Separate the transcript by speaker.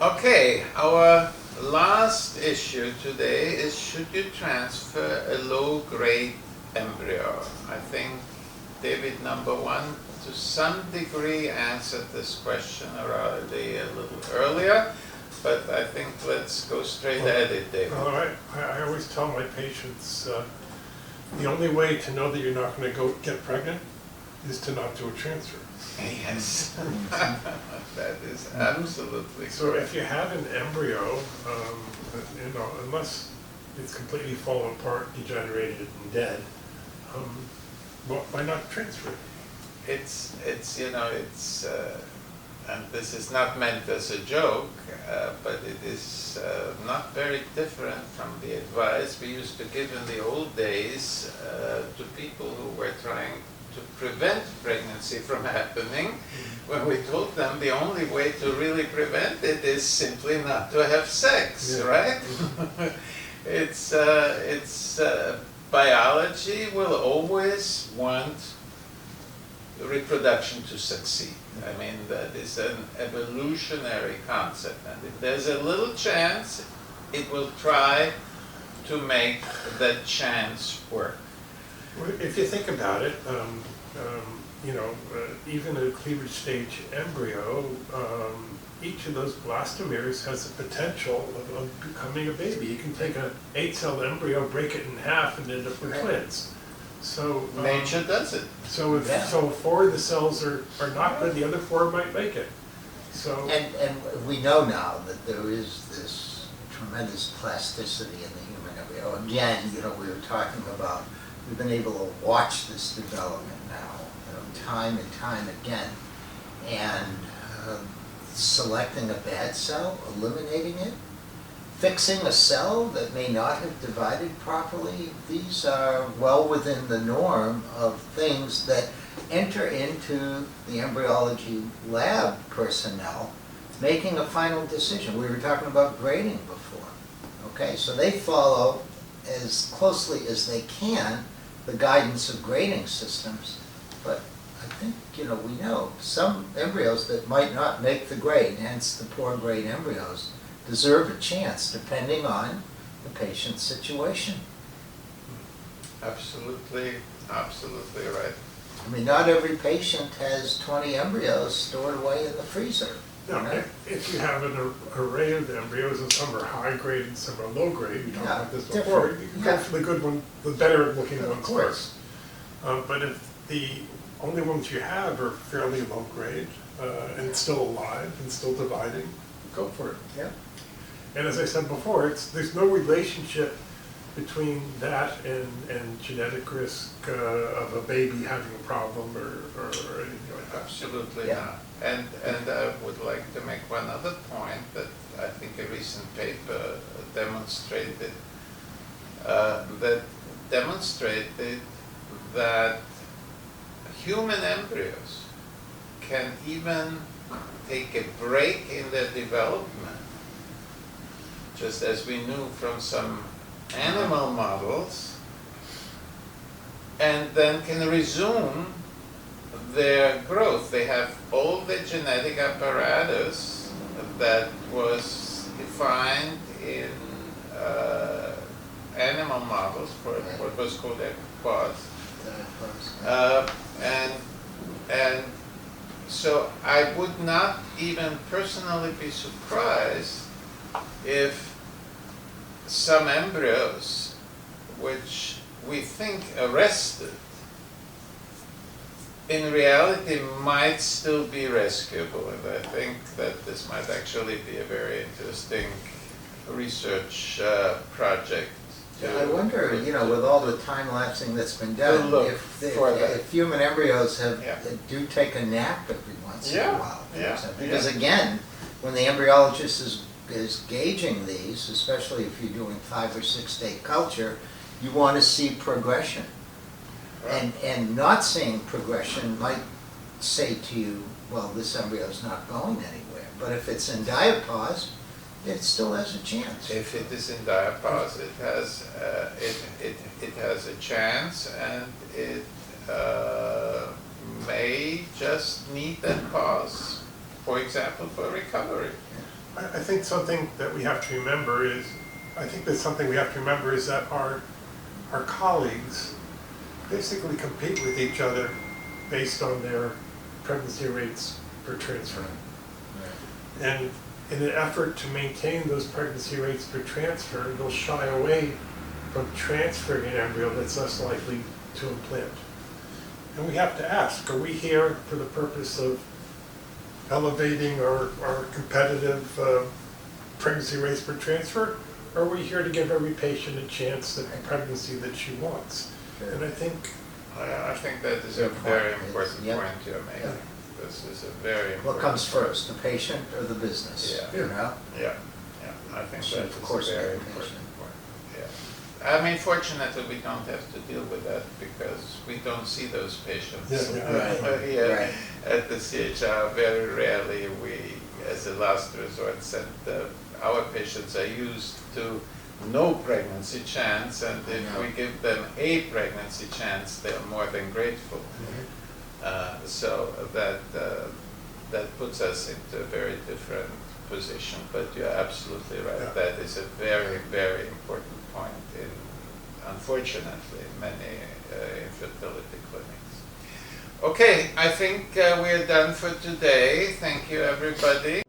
Speaker 1: Okay, our last issue today is, should you transfer a low-grade embryo? I think David number one to some degree answered this question already a little earlier, but I think let's go straight at it, David.
Speaker 2: Well, I always tell my patients the only way to know that you're not going to go get pregnant is to not do a transfer.
Speaker 1: Yes, that is absolutely
Speaker 2: So
Speaker 1: correct.
Speaker 2: if you have an embryo, unless it's completely fallen apart, degenerated, and dead, well, why not transfer it?
Speaker 1: It's and this is not meant as a joke, but it is not very different from the advice we used to give in the old days to people who were trying to prevent pregnancy from happening, when we told them the only way to really prevent it is simply not to have sex,
Speaker 2: Yeah.
Speaker 1: right? It's biology will always want reproduction to succeed. I mean, that is an evolutionary concept, and if there's a little chance, it will try to make that chance work.
Speaker 2: Well, if you think about it, even a cleavage stage embryo, each of those blastomeres has the potential of becoming a baby. You can take an 8-cell embryo, break it in half, and end up with twins. So
Speaker 1: Nature does it.
Speaker 2: So if 4 of the cells are not good, the other 4 might make it. So
Speaker 3: And we know now that there is this tremendous plasticity in the human embryo. Again, we were talking about, we've been able to watch this development now, time and time again, and selecting a bad cell, eliminating it, fixing a cell that may not have divided properly. These are well within the norm of things that enter into the embryology lab personnel making a final decision. We were talking about grading before. Okay, so they follow as closely as they can the guidance of grading systems, but I think, we know some embryos that might not make the grade, hence the poor grade embryos, deserve a chance depending on the patient's situation.
Speaker 1: Absolutely, absolutely right.
Speaker 2: Mm-hmm.
Speaker 3: I mean, not every patient has 20 embryos stored away in the freezer.
Speaker 2: now, if you have an array of embryos and some are high grade and some are low grade, we talked
Speaker 3: Yeah,
Speaker 2: about this before, you can go
Speaker 3: yeah.
Speaker 2: for the good one, the better looking
Speaker 3: Of
Speaker 2: ones
Speaker 3: course.
Speaker 2: first. But if the only ones you have are fairly low grade and still alive and still dividing, go for it.
Speaker 3: Yeah.
Speaker 2: And as I said before, there's no relationship between that and genetic risk of a baby having a problem or anything like that.
Speaker 1: Absolutely
Speaker 3: Yeah.
Speaker 1: not. And I would like to make one other point that I think a recent paper demonstrated that human embryos can even take a break in their development, just as we knew from some animal models, and then can resume their growth. They have all the genetic apparatus that was defined in animal models for what was called embryos. And so I would not even personally be surprised if some embryos, which we think arrested, in reality might still be rescuable. And I think that this might actually be a very interesting research project.
Speaker 3: I wonder, with all the time lapsing that's been done,
Speaker 1: look for that.
Speaker 3: if human embryos
Speaker 1: Yeah.
Speaker 3: do take a nap every once in
Speaker 1: Yeah,
Speaker 3: a while. for
Speaker 1: yeah,
Speaker 3: example. Because
Speaker 1: yeah.
Speaker 3: again, when the embryologist is gauging these, especially if you're doing 5 or 6 day culture, you want to see progression.
Speaker 1: Right.
Speaker 3: And not seeing progression might say to you, well, this embryo is not going anywhere. But if it's in diapause, it still has a chance.
Speaker 1: If it is in diapause, it has a chance, and it may just need that pause, for example, for recovery.
Speaker 2: I think something that we have to remember is, that our colleagues basically compete with each other based on their pregnancy rates per transfer. And in an effort to maintain those pregnancy rates per transfer, they'll shy away from transferring an embryo that's less likely to implant. And we have to ask, are we here for the purpose of elevating our competitive pregnancy rates per transfer? Or are we here to give every patient a chance at the pregnancy that she wants? And I think
Speaker 1: that is a very important point you're making. This is a very important.
Speaker 3: What comes first, the patient or the business?
Speaker 1: Yeah.
Speaker 3: You know?
Speaker 1: Yeah, I think
Speaker 3: Should,
Speaker 1: that
Speaker 3: of
Speaker 1: is
Speaker 3: course,
Speaker 1: a very
Speaker 3: be the
Speaker 1: important
Speaker 3: patient.
Speaker 1: point. Yeah. I mean, fortunately, we don't have to deal with that because we don't see those patients.
Speaker 3: Right.
Speaker 1: Here
Speaker 3: Right.
Speaker 1: at the CHR, very rarely we, as a last resort, send our patients are used to no pregnancy chance, and if we give them a pregnancy chance, they're more than grateful. So that puts us into a very different position. But you're absolutely right.
Speaker 2: Yeah.
Speaker 1: That is a very, very important point in, unfortunately, many infertility clinics. Okay, I think we're done for today. Thank you, everybody.